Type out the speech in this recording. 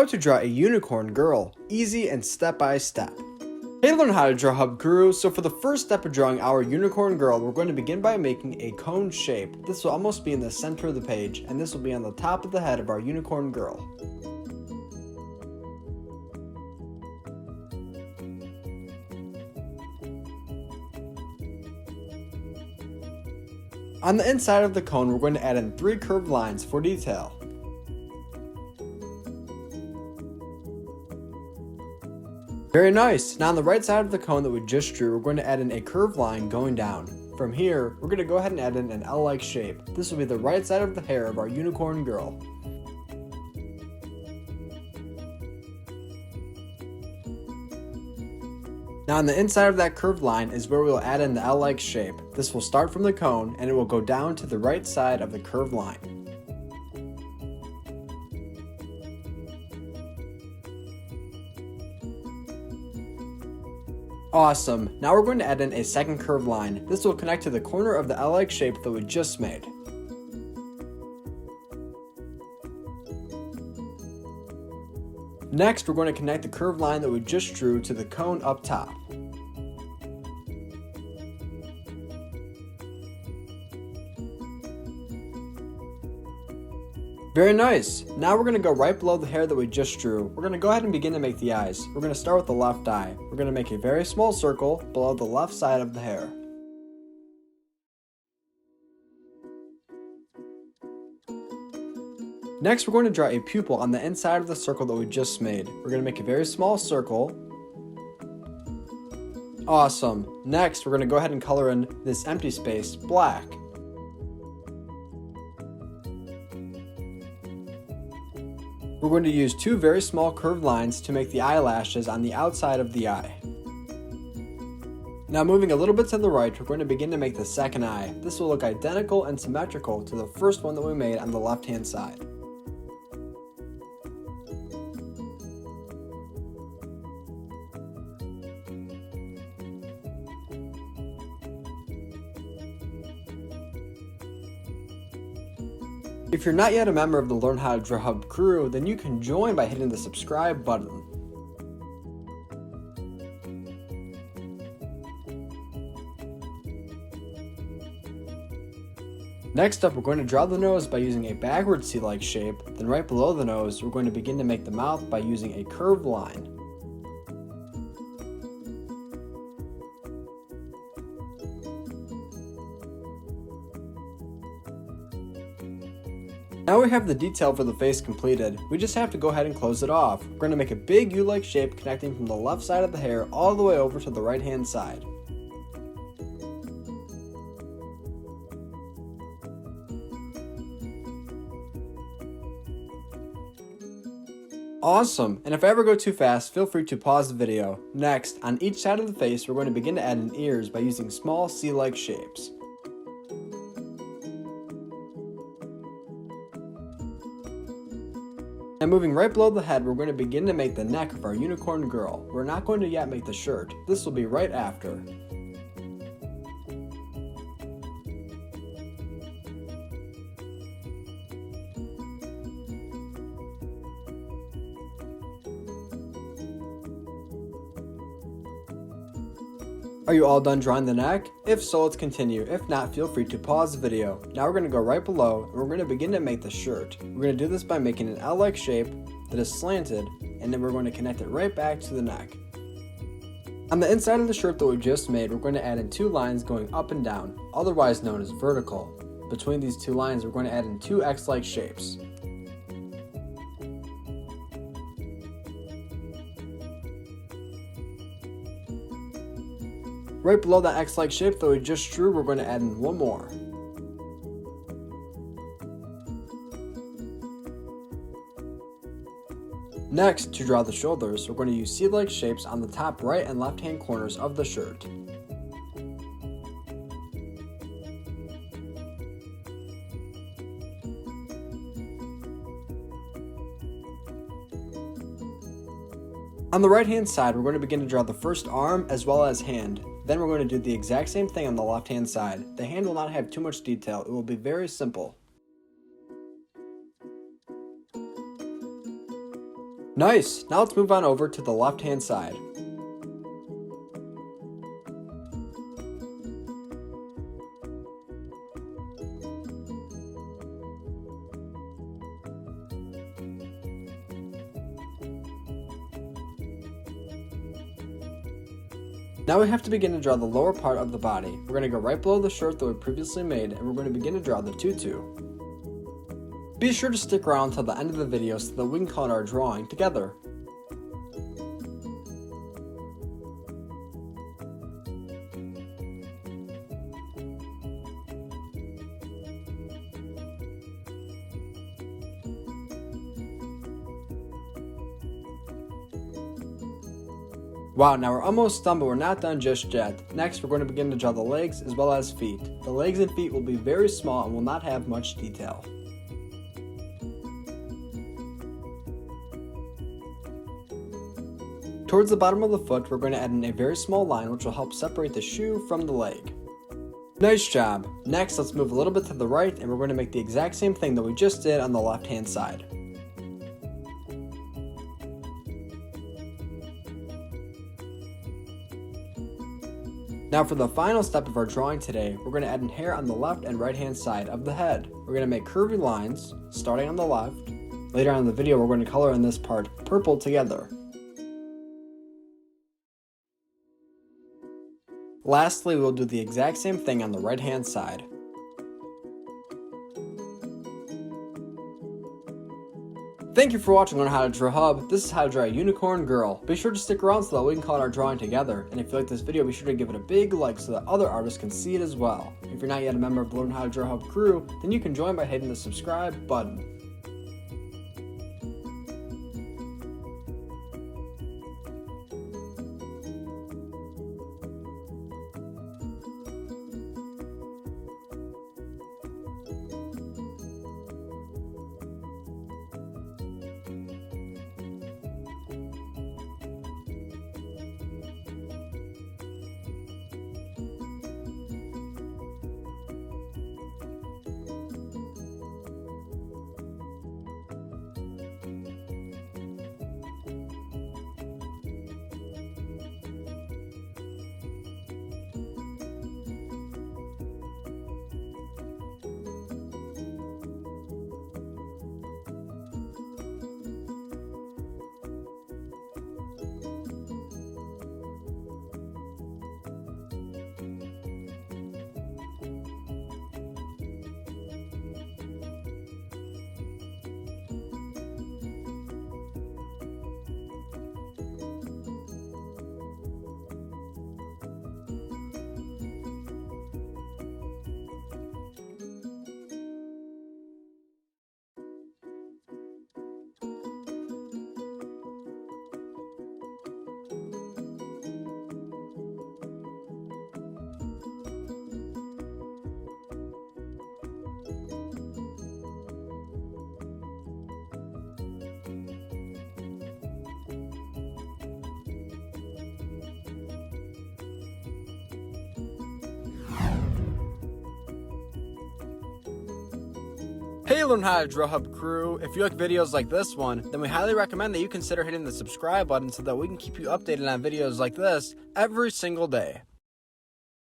How to draw a unicorn girl, easy and step by step. Hey, learn how to draw Hub Guru. So for the first step of drawing our unicorn girl, we're going to begin by making a cone shape. This will almost be in the center of the page, and this will be on the top of the head of our unicorn girl. On the inside of the cone, we're going to add in 3 curved lines for detail. Very nice! Now on the right side of the cone that we just drew, we're going to add in a curved line going down. From here, we're going to go ahead and add in an L-like shape. This will be the right side of the hair of our unicorn girl. Now on the inside of that curved line is where we will add in the L-like shape. This will start from the cone and it will go down to the right side of the curved line. Awesome! Now we're going to add in a second curved line. This will connect to the corner of the L-like shape that we just made. Next, we're going to connect the curved line that we just drew to the cone up top. Very nice! Now we're going to go right below the hair that we just drew. We're going to go ahead and begin to make the eyes. We're going to start with the left eye. We're going to make a very small circle below the left side of the hair. Next, we're going to draw a pupil on the inside of the circle that we just made. We're going to make a very small circle. Awesome! Next, we're going to go ahead and color in this empty space black. We're going to use 2 very small curved lines to make the eyelashes on the outside of the eye. Now moving a little bit to the right, we're going to begin to make the second eye. This will look identical and symmetrical to the first one that we made on the left hand side. If you're not yet a member of the Learn How to Draw Hub crew, then you can join by hitting the subscribe button. Next up, we're going to draw the nose by using a backward C-like shape. Then right below the nose, we're going to begin to make the mouth by using a curved line. Now we have the detail for the face completed, we just have to go ahead and close it off. We're going to make a big U-like shape connecting from the left side of the hair all the way over to the right hand side. Awesome! And if I ever go too fast, feel free to pause the video. Next, on each side of the face, we're going to begin to add in ears by using small C-like shapes. And moving right below the head, we're going to begin to make the neck of our unicorn girl. We're not going to yet make the shirt. This will be right after. Are you all done drawing the neck? If so, let's continue. If not, feel free to pause the video. Now we're going to go right below and we're going to begin to make the shirt. We're going to do this by making an L-like shape that is slanted, and then we're going to connect it right back to the neck. On the inside of the shirt that we just made, we're going to add in 2 lines going up and down, otherwise known as vertical. Between these 2 lines, we're going to add in 2 X-like shapes. Right below that X-like shape that we just drew, we're going to add in 1 more. Next, to draw the shoulders, we're going to use C-like shapes on the top right and left hand corners of the shirt. On the right hand side, we're going to begin to draw the first arm as well as hand. Then we're going to do the exact same thing on the left hand side. The hand will not have too much detail, it will be very simple. Nice! Now let's move on over to the left hand side. Now we have to begin to draw the lower part of the body. We're going to go right below the shirt that we previously made, and we're going to begin to draw the tutu. Be sure to stick around until the end of the video so that we can color our drawing together. Wow, now we're almost done, but we're not done just yet. Next, we're going to begin to draw the legs as well as feet. The legs and feet will be very small and will not have much detail. Towards the bottom of the foot, we're going to add in a very small line which will help separate the shoe from the leg. Nice job! Next, let's move a little bit to the right and we're going to make the exact same thing that we just did on the left hand side. Now for the final step of our drawing today, we're going to add in hair on the left and right hand side of the head. We're going to make curvy lines, starting on the left. Later on in the video, we're going to color in this part purple together. Lastly, we'll do the exact same thing on the right hand side. Thank you for watching Learn How to Draw Hub. This is how to draw a unicorn girl. Be sure to stick around so that we can color our drawing together. And if you like this video, be sure to give it a big like so that other artists can see it as well. If you're not yet a member of the Learn How to Draw Hub crew, then you can join by hitting the subscribe button. Hey Learn How to Draw Hub crew, if you like videos like this one, then we highly recommend that you consider hitting the subscribe button so that we can keep you updated on videos like this every single day.